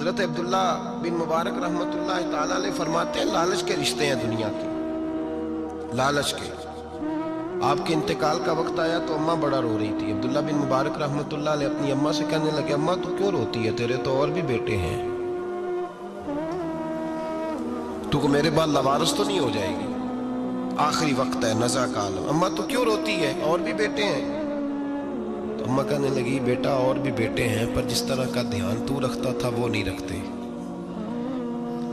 حضرت عبداللہ بن مبارک رحمۃ اللہ تعالی علیہ فرماتے ہیں لالچ کے رشتے ہیں دنیا کے، لالچ کے۔ آپ کے انتقال کا وقت آیا تو اماں بڑا رو رہی تھی۔ عبداللہ بن مبارک رحمۃ اللہ علیہ اپنی اماں سے کہنے لگے اماں تو کیوں روتی ہے، تیرے تو اور بھی بیٹے ہیں، تو کو میرے بعد لوارث تو نہیں ہو جائے گی، آخری وقت ہے، نزع کا عالم، اماں تو کیوں روتی ہے، اور بھی بیٹے ہیں؟ تو اماں کہنے لگی بیٹا اور بھی بیٹے ہیں، پر جس طرح کا دھیان تو رکھتا تھا وہ نہیں رکھتے،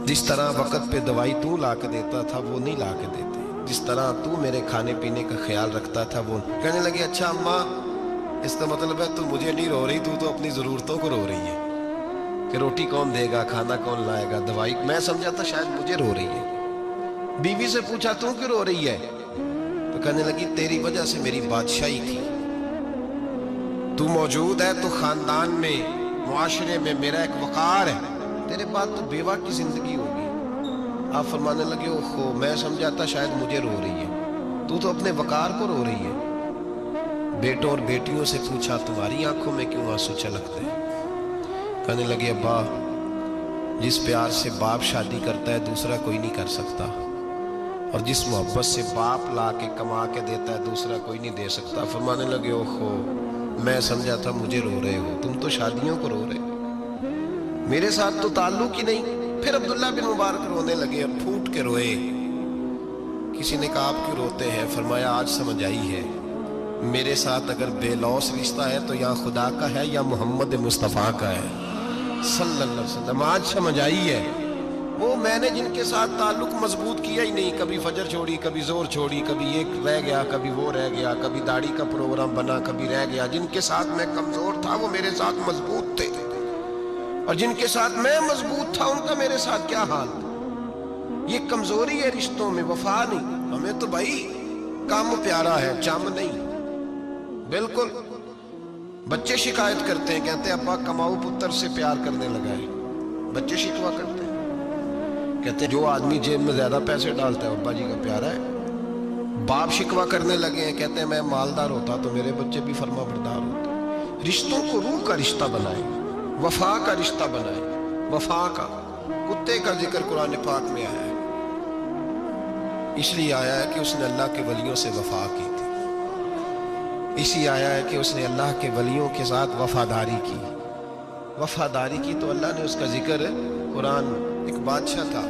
جس طرح وقت پہ دوائی تو لا کے دیتا تھا وہ نہیں لا کے دیتے، جس طرح تو میرے کھانے پینے کا خیال رکھتا تھا وہ۔ کہنے لگی اچھا اماں اس کا مطلب ہے تو مجھے نہیں رو رہی، تو اپنی ضرورتوں کو رو رہی ہے کہ روٹی کون دے گا، کھانا کون لائے گا، دوائی، میں سمجھا تھا شاید مجھے رو رہی ہے۔ بیوی سے پوچھا تو کیوں رو رہی ہے، تو کہنے لگی تیری وجہ سے میری بادشاہی تھی، تو موجود ہے تو خاندان میں معاشرے میں میرا ایک وقار ہے، تیرے بعد تو بیوہ کی زندگی ہوگی۔ آپ فرمانے لگے اوہو میں سمجھا تھا شاید مجھے رو رہی ہے، تو اپنے وقار کو رو رہی ہے۔ بیٹوں اور بیٹیوں سے پوچھا تمہاری آنکھوں میں کیوں آنسو چھلکتے ہیں، کہنے لگے ابا جس پیار سے باپ شادی کرتا ہے دوسرا کوئی نہیں کر سکتا، اور جس محبت سے باپ لا کے کما کے دیتا ہے دوسرا کوئی نہیں دے سکتا۔ فرمانے لگے اوہو میں سمجھا تھا مجھے رو رہے ہو، تم تو شادیوں کو رو رہے ہو، میرے ساتھ تو تعلق ہی نہیں۔ پھر عبداللہ بن مبارک رونے لگے اور پھوٹ کے روئے۔ کسی نے کہا آپ کیوں روتے ہیں، فرمایا آج سمجھ آئی ہے میرے ساتھ اگر بے لوث رشتہ ہے تو یا خدا کا ہے یا محمد مصطفیٰ کا ہے صلی اللہ علیہ وسلم، آج سمجھ آئی ہے۔ وہ میں نے جن کے ساتھ تعلق مضبوط کیا ہی نہیں، کبھی فجر چھوڑی، کبھی زور چھوڑی، کبھی ایک رہ گیا، کبھی وہ رہ گیا، کبھی داڑھی کا پروگرام بنا، کبھی رہ گیا، جن کے ساتھ میں کمزور تھا وہ میرے ساتھ مضبوط تھے، اور جن کے ساتھ میں مضبوط تھا ان کا میرے ساتھ کیا حال تھا۔ یہ کمزوری ہے رشتوں میں، وفا نہیں۔ ہمیں تو بھائی کام پیارا ہے، چم نہیں۔ بالکل بچے شکایت کرتے ہیں، کہتے ہیں ابا کماؤ پتر سے پیار کرنے لگا ہے، بچے شکوا کرتے ہیں، کہتے ہیں جو آدمی جیب میں زیادہ پیسے ڈالتا ہے ابا جی کا پیارا ہے۔ باپ شکوا کرنے لگے ہیں، کہتے ہیں میں مالدار ہوتا تو میرے بچے بھی فرما بردار ہوتے۔ رشتوں کو روح کا رشتہ بنائیں، وفا کا رشتہ بنائیں، وفا کا۔ کتے کا ذکر قرآن پاک میں آیا ہے، اس لیے آیا ہے کہ اس نے اللہ کے ولیوں سے وفا کی تھی، اسی آیا ہے کہ اس نے اللہ کے ولیوں کے ساتھ وفاداری کی، وفاداری کی تو اللہ نے اس کا ذکر قرآن۔ ایک بادشاہ تھا،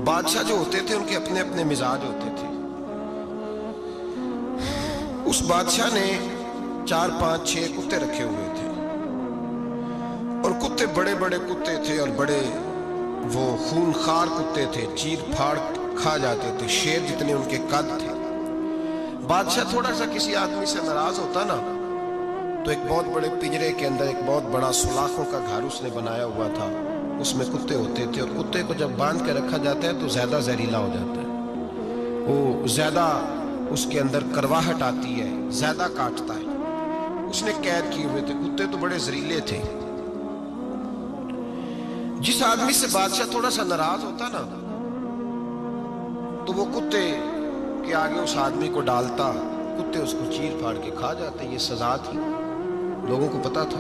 بادشاہ جو ہوتے تھے ان کے اپنے اپنے مزاج ہوتے تھے۔ اس بادشاہ نے 4 5 6 کتے رکھے ہوئے تھے، اور کتے بڑے بڑے کتے تھے، اور بڑے وہ خون خار کتے تھے، چیر پھاڑ کھا جاتے تھے، شیر جتنے ان کے قد تھے۔ بادشاہ تھوڑا سا کسی آدمی سے ناراض ہوتا نا تو ایک بہت بڑے پنجرے کے اندر ایک بہت بڑا سلاخوں کا گھر اس نے بنایا ہوا تھا، اس میں کتے ہوتے تھے، اور کتے کو جب باندھ کے رکھا جاتا ہے تو زیادہ زہریلا ہو جاتا ہے، وہ زیادہ اس کے اندر کرواہٹ آتی ہے، زیادہ کاٹتا ہے۔ اس نے قید کیے ہوئے تھے، کتے تو بڑے زہریلے تھے۔ جس آدمی سے بادشاہ تھوڑا سا ناراض ہوتا نا تو وہ کتے کے آگے اس آدمی کو ڈالتا، کتے اس کو چیر پھاڑ کے کھا جاتے، یہ سزا تھی، لوگوں کو پتا تھا۔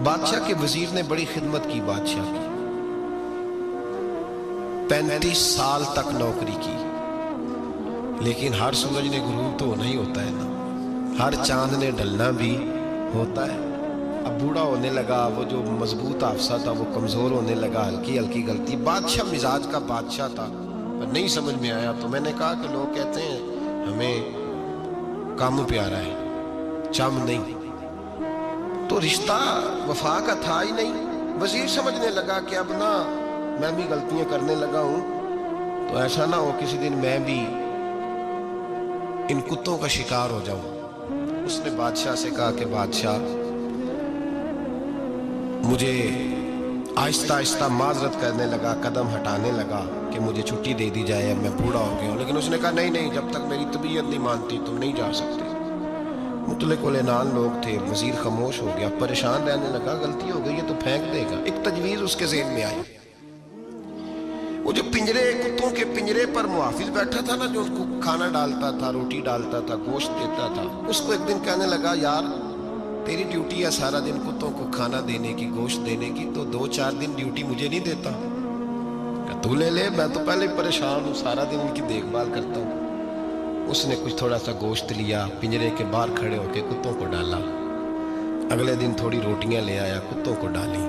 بادشاہ کے وزیر نے بڑی خدمت کی بادشاہ کی، 35 سال تک نوکری کی، لیکن ہر سورج نے غروب تو ہونا ہی ہوتا ہے نا، ہر چاند نے ڈھلنا بھی ہوتا ہے۔ اب بوڑھا ہونے لگا، وہ جو مضبوط حافظہ تھا وہ کمزور ہونے لگا، ہلکی ہلکی غلطی۔ بادشاہ مزاج کا بادشاہ تھا، پر نہیں سمجھ میں آیا، تو میں نے کہا کہ لوگ کہتے ہیں ہمیں کام پیارا ہے، چم نہیں، تو رشتہ وفا کا تھا ہی نہیں۔ وزیر سمجھنے لگا کہ اب نہ میں بھی غلطیاں کرنے لگا ہوں تو ایسا نہ ہو کسی دن میں بھی ان کتوں کا شکار ہو جاؤں۔ اس نے بادشاہ سے کہا کہ بادشاہ مجھے آہستہ آہستہ معذرت کرنے لگا، قدم ہٹانے لگا کہ مجھے چھٹی دے دی جائے، اب میں بوڑھا ہو گیا ہوں، لیکن اس نے کہا نہیں نہیں، جب تک میری طبیعت نہیں مانتی تم نہیں جا سکتے۔ مطلق العنان لوگ تھے، وزیر خاموش ہو گیا، پریشان رہنے لگا، غلطی ہو گئی ہے تو پھینک دے گا۔ ایک تجویز اس کے ذہن میں آئی، وہ جو پنجرے کتوں کے پنجرے پر محافظ بیٹھا تھا نا، جو اس کو کھانا ڈالتا تھا، روٹی ڈالتا تھا، گوشت دیتا تھا، اس کو ایک دن کہنے لگا یار तेरी ड्यूटी है सारा दिन कुत्तों को खाना देने की, गोश्त देने की, तो 2-4 दिन ड्यूटी मुझे नहीं देता? तू ले ले, मैं तो पहले परेशान हूँ, सारा दिन उनकी देखभाल करता हूँ। उसने कुछ थोड़ा सा गोश्त लिया, पिंजरे के बाहर खड़े होके कुत्तों को डाला। अगले दिन थोड़ी रोटियां ले आया, कुत्तों को डाली।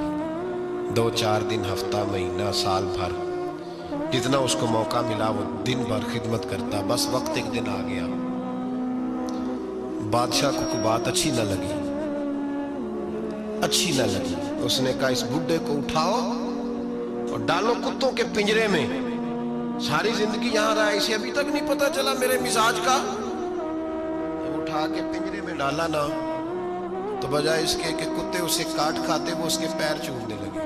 2-4 दिन, हफ्ता, महीना, साल भर, जितना उसको मौका मिला वो दिन भर खिदमत करता। बस वक्त एक दिन आ गया, बादशाह को कोई बात अच्छी न लगी, अच्छी न लगी। उसने कहा इस बुड्ढे को उठाओ और डालो कुत्तों के पिंजरे में। सारी जिंदगी यहां रहा, इसे अभी तक नहीं पता चला मेरे मिजाज का। जब उठा के पिंजरे में डाला ना, तो बजाय इसके कि कुत्ते उसे काट खाते, वो उसके पैर चूमने लगे।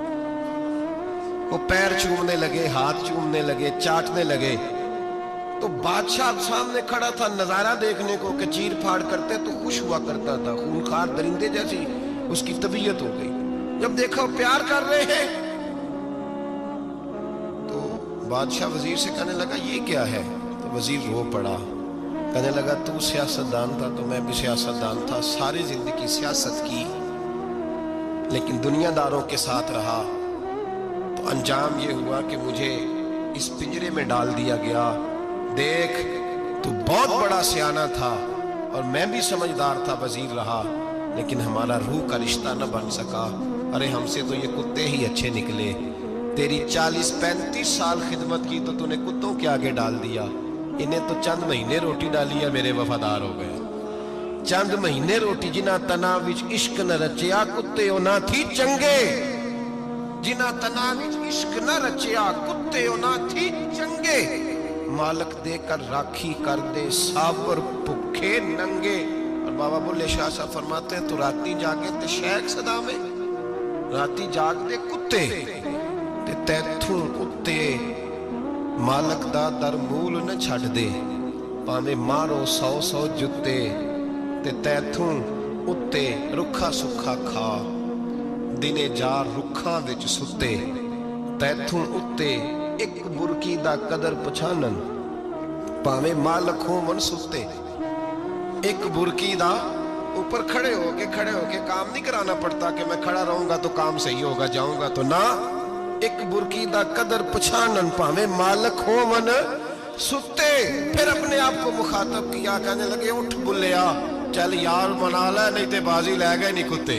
वो पैर चूमने लगे, हाथ चूमने लगे, चाटने लगे। तो बादशाह सामने खड़ा था नजारा देखने को कि चीर फाड़ करते तो खुश हुआ करता था, खूंखार दरिंदे जैसी उसकी तबीयत हो गई। जब देखा प्यार कर रहे हैं, तो बादशाह वजीर से कहने लगा ये क्या है? तो वजीर रो पड़ा, कहने लगा तू सियासतदान था तो मैं भी सियासतदान था, सारी जिंदगी सियासत की, लेकिन दुनियादारों के साथ रहा, तो अंजाम ये हुआ कि मुझे इस पिंजरे में डाल दिया गया। देख, तू बहुत बड़ा सियाना था और मैं भी समझदार था, वजीर रहा, लेकिन हमारा रूह का रिश्ता न बन सका। अरे हमसे तो ये कुत्ते ही अच्छे निकले। तेरी 40-35 साल खिदमत की तो तूने कुत्तों के आगे डाल दिया। इन्हें तो चंद महीने रोटी डाली है, मेरे वफादार हो गए। चंद महीने रोटी, जिन्हां तना विच इश्क न रचिया, कुत्ते ना थी चंगे। जिन्हां तना विच इश्क न रचिया, कुत्ते ना थी चंगे। मालक देकर राखी कर दे, साबर भुखे नंगे। और बाबा बुल्ले शाह साहब फरमाते हैं, तू राती जागे ते शेख सदा में, राती जाग दे कुत्ते ते तैथू उत्ते मालक दा दर मूल न छड़ दे। भावे मारो 100 जुत्ते ते तैथू उत्ते रुखा सुखा खा। दिने जार रुखा विच सुते, तैथू उत्ते एक बुरकी दा कदर पछानन। भावे मालक हो मन सुते, एक बुरकी दा ऊपर खड़े होके काम नहीं कराना पड़ता कि मैं खड़ा रहूंगा तो काम सही होगा, जाऊंगा तो ना। एक बुरकी दा कदर पछानन, भावे मालक हो मन सुते। फिर अपने आप को मुखातब किया, कहने लगे उठ बुल्लिया, चल यार मना ले, नहीं ते बाजी ले गए नहीं कुत्ते।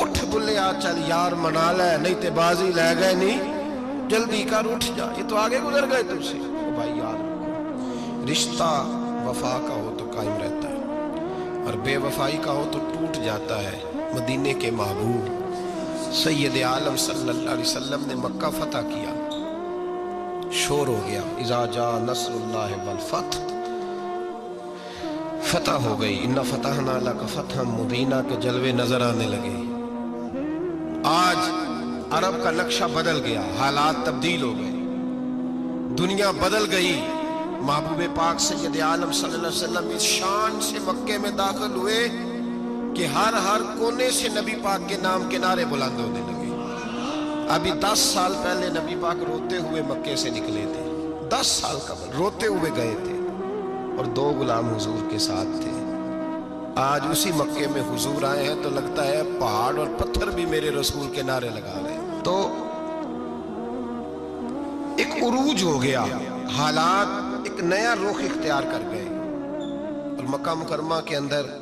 उठ बुल्लिया, चल यार मना ले, नहीं ते बाजी ले गए नहीं, जल्दी कर उठ जा, ये तो आगे गुजर गए तुमसे। तो भाई याद रखो, रिश्ता वफा का हो तो कायम रहता है और बेवफाई का हो तो टूट जाता है। मदीने के महबूब सैयद आलम सल्लल्लाहु अलैहि वसल्लम ने मक्का फतह किया, शोर हो गया, इज़ा जा नस्रुल्लाह वल फतह, फतह हो गई। इन्ना फतहना लका फतहम मुबीना के जलवे नजर आने लगे। आज अरब का नक्शा बदल गया, हालात तब्दील हो गए, दुनिया बदल गई। महबूब पाक सैयद आलम सल्लल्लाहु अलैहि वसल्लम इस शान से मक्के में दाखिल हुए कि हर कोने से नबी पाक के नाम के नारे बुलंद होने लगे। अभी 10 साल पहले नबी पाक रोते हुए मक्के से निकले थे, 10 साल कबल रोते हुए गए थे और 2 गुलाम हुजूर के साथ थे। आज उसी मक्के में हुजूर आए हैं तो लगता है पहाड़ और पत्थर भी मेरे रसूल के नारे लगा रहे हैं। तो एक उरूज हो गया, हालात एक नया रुख इख्तियार कर गए। और मक्का मुकरमा के अंदर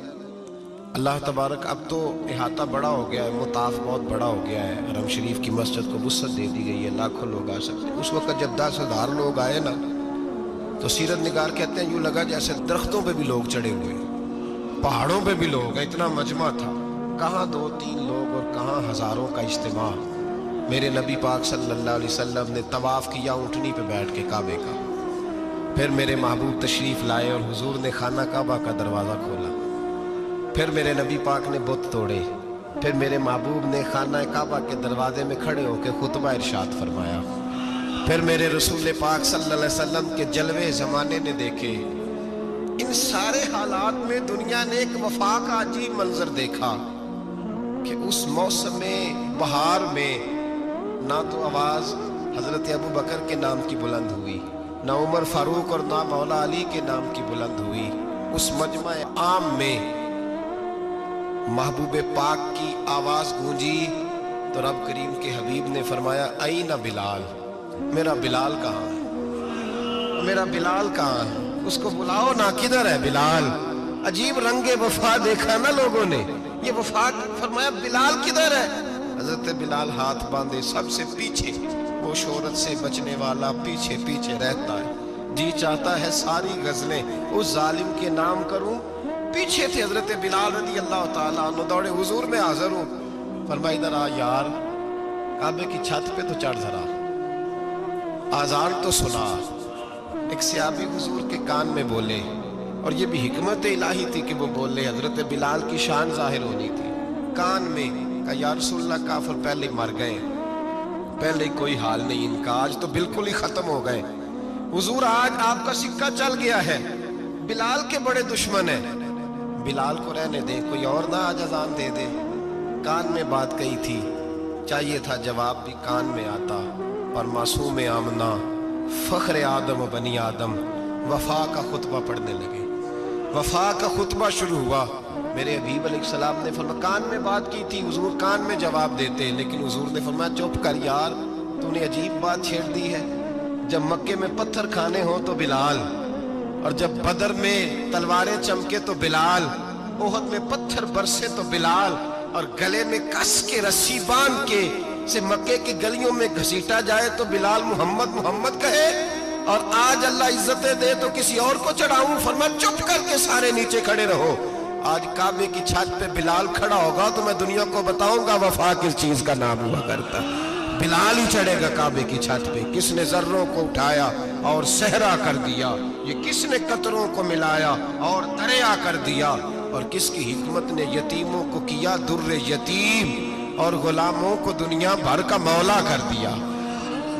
अल्लाह तबारक, अब तो इहाता बड़ा हो गया है, मुताफ बहुत बड़ा हो गया है, हरम शरीफ की मस्जिद को वुसअत दे दी गई है, लाखों लोग आ सकते हैं। उस वक्त जब 10,000 लोग आए ना, तो सीरत निगार कहते हैं यूं लगा जैसे दरख्तों पे भी लोग चढ़े हुए, पहाड़ों पे भी लोग, इतना मजमा था। कहाँ 2-3 लोग और कहाँ हजारों का इज्तिमा। मेरे नबी पाक सल्लल्लाहु अलैहि वसल्लम ने तवाफ किया ऊँटनी पे बैठ के काबे का। फिर मेरे महबूब तशरीफ लाए और हुजूर ने खाना काबा का दरवाज़ा खोला। फिर मेरे नबी पाक ने बुत तोड़े। फिर मेरे महबूब ने खाना काबा के दरवाजे में खड़े होकर खुतबा इरशाद फरमाया। फिर मेरे रसूल पाक सल्लल्लाहु अलैहि वसल्लम के जलवे ज़माने ने देखे। इन सारे हालात में दुनिया ने एक वफा का अजीब मंजर देखा कि उस मौसम में बहार में ना तो आवाज़ हज़रत अबू बकर के नाम की बुलंद हुई, ना उमर फारूक और ना मौला अली के नाम की बुलंद हुई। उस मजमा आम में महबूब पाक की आवाज गूंजी तो रब करीम के हबीब ने फरमाया ऐना बिलाल, मेरा बिलाल कहाँ है, मेरा बिलाल कहाँ है, उसको बुलाओ ना, किधर है बिलाल। अजीब रंगे वफा देखा ना लोगों ने, ये वफा। फरमाया बिलाल किधर है। हजरत बिलाल हाथ बांधे सबसे पीछे, वो शोहरत से बचने वाला पीछे पीछे रहता है। जी चाहता है सारी गजलें उस जालिम के नाम करूं। पीछे थे हजरत बिलाल रज़ी अल्लाह ताला अन्हु, दौड़े हुजूर में हाजिर हूं। फरमाया इधर आ यार, काबे की छत पे तो चढ़ जरा, आजान तो सुना। एक सहाबी हुजूर के कान में बोले, और ये भी हिकमत इलाही थी कि वो बोले, हजरत बिलाल की शान जाहिर होनी थी। कान में कहा या रसूलल्लाह, काफिर पहले ही मर गए, पहले ही कोई हाल नहीं इनका, आज तो बिल्कुल ही खत्म हो गए। हुजूर आज आपका सिक्का चल गया है, बिलाल के बड़े दुश्मन है, बिलाल को रहने दे, कोई और ना आज अजान दे दे। कान में बात कही थी, चाहिए था जवाब भी कान में आता। और मासूम आमना फख्र आदम बनी आदम वफा का खुतबा पढ़ने लगे। वफा का खुतबा शुरू हुआ। मेरे हबीब अलैहिस्सलाम ने फरमाया, कान में बात की थी, हुजूर कान में जवाब देते, लेकिन हुजूर ने फरमाया चुप कर यार, तूने अजीब बात छेड़ दी है। जब मक्के में पत्थर खाने हो तो बिलाल, और जब बदर में तलवारें चमके तो बिलाल, ओहद में पत्थर बरसे तो बिलाल, और गले में कस के रस्सी बांध के से मक्के की गलियों में घसीटा जाए तो बिलाल मोहम्मद मोहम्मद कहे। और आज अल्लाह इज्जतें दे तो किसी और को चढ़ाऊं। फरमाया चुप करके सारे नीचे खड़े रहो। आज काबे की छत पे बिलाल खड़ा होगा तो मैं दुनिया को बताऊंगा वफा किस चीज का नाम हुआ करता। बिलाल ही चढ़ेगा काबे की छत पे। किसने जर्रों को उठाया और सहरा कर दिया, ये किसने कतरों को मिलाया और दरिया कर दिया, और किसकी हिकमत ने यतीमों को किया दुर्रे यतीम, और गुलामों को दुनिया भर का मौला कर दिया।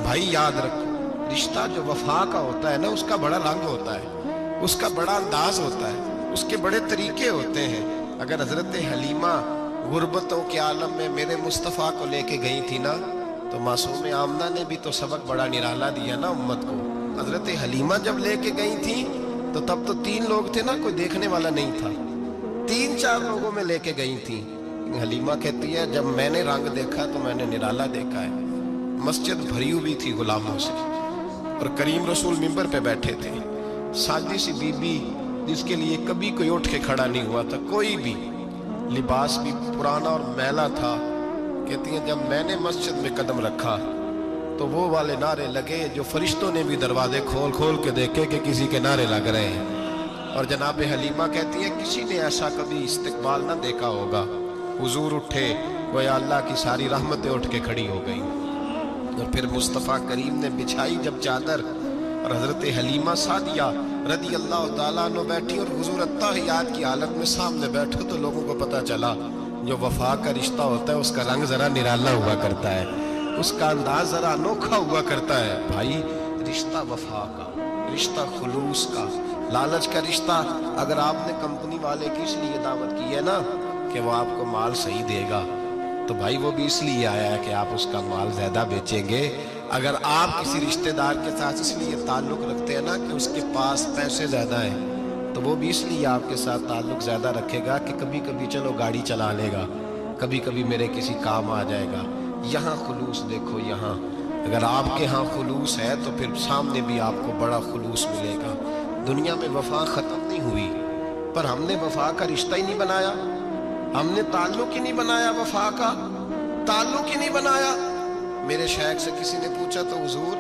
भाई याद रखो, रिश्ता जो वफा का होता है ना, उसका बड़ा रंग होता है, उसका बड़ा अंदाज होता है, उसके बड़े तरीके होते हैं। अगर हजरत हलीमा गुर्बतों के आलम में मेरे मुस्तफ़ा को लेके गई थी ना, तो मासूम आमना ने भी तो सबक बड़ा निराला दिया ना उम्मत को। हजरत हलीमा जब लेके गई थी तो तब तो 3 लोग थे ना, कोई देखने वाला नहीं था, 3-4 लोगों में लेके गई थी। हलीमा कहती है जब मैंने रंग देखा तो मैंने निराला देखा है। मस्जिद भरी हुई थी गुलामों से, और करीम रसूल मिंबर पे बैठे थे। सादी सी बीबी जिसके लिए कभी कोई उठ के खड़ा नहीं हुआ था, कोई भी, लिबास भी पुराना और मैला था। कहती है जब मैंने मस्जिद में कदम रखा तो वो वाले नारे लगे जो फरिश्तों ने भी दरवाजे खोल खोल के देखे कि किसी के नारे लग रहे हैं। और जनाब हलीमा कहती है किसी ने ऐसा कभी इस्तिकबाल ना देखा होगा। हुजूर उठे, गोया अल्लाह की सारी रहमतें उठ के खड़ी हो गई। और फिर मुस्तफ़ा करीम ने बिछाई जब चादर, और हजरत हलीमा सादिया रदी अल्लाह ताला अन्हा बैठी, और हुजूर अत्ताहियात की हालत में सामने बैठो तो लोगों को पता चला जो वफा का रिश्ता होता है उसका रंग जरा निराला हुआ करता है, उसका अंदाज जरा अनोखा हुआ करता है। भाई रिश्ता वफा का, रिश्ता खुलूस का, लालच का रिश्ता। अगर आपने कंपनी वाले की इसलिए दावत की है ना कि वो आपको माल सही देगा, तो भाई वो भी इसलिए आया है कि आप उसका माल ज्यादा बेचेंगे। अगर आप किसी रिश्तेदार के साथ इसलिए ताल्लुक रखते हैं ना कि उसके पास पैसे ज्यादा हैं, तो वो भी इसलिए आपके साथ ताल्लुक ज्यादा रखेगा कि कभी कभी चलो गाड़ी चला लेगा, कभी कभी मेरे किसी काम आ जाएगा। यहाँ खुलूस देखो, यहाँ अगर आपके यहाँ खुलूस है तो फिर सामने भी आपको बड़ा खुलूस मिलेगा। दुनिया में वफा खत्म नहीं हुई, पर हमने वफा का रिश्ता ही नहीं बनाया, हमने ताल्लुक ही नहीं बनाया, वफा का ताल्लुक ही नहीं बनाया। मेरे शेख से किसी ने पूछा तो हुजूर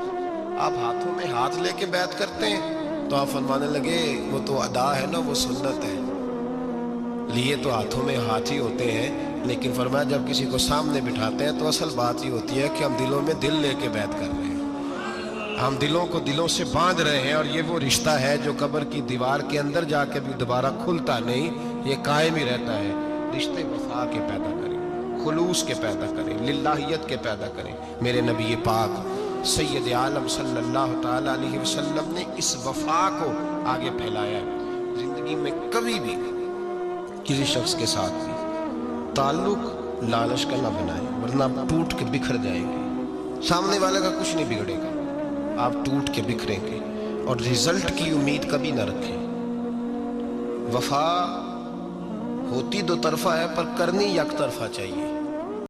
आप हाथों में हाथ लेके बैत करते हैं? तो आप फरमाने लगे वो तो अदा है ना, वो सुन्नत है, लिए तो हाथों में हाथ ही होते हैं, लेकिन फरमाया जब किसी को सामने बिठाते हैं तो असल बात ये होती है कि हम दिलों में दिल लेके बैत कर रहे हैं, हम दिलों को दिलों से बांध रहे हैं। और ये वो रिश्ता है जो कब्र की दीवार के अंदर जाके भी दोबारा खुलता नहीं, ये कायम ही रहता है। रिश्ते वफा के पैदा करें, खुलूस के पैदा करें, लिल्लाहियत के पैदा करें। मेरे नबी पाक सैयद आलम सल्लल्लाहु ताला अलैहि वसल्लम ने इस वफा को आगे फैलाया है। जिंदगी में कभी भी किसी शख्स के साथ भी ताल्लुक लालच का ना बनाए, वरना आप टूट के बिखर जाएंगे। सामने वाले का कुछ नहीं बिगड़ेगा, आप टूट के बिखरेंगे। और रिजल्ट की उम्मीद कभी ना रखें। वफा होती दो तरफा है पर करनी एक तरफा चाहिए।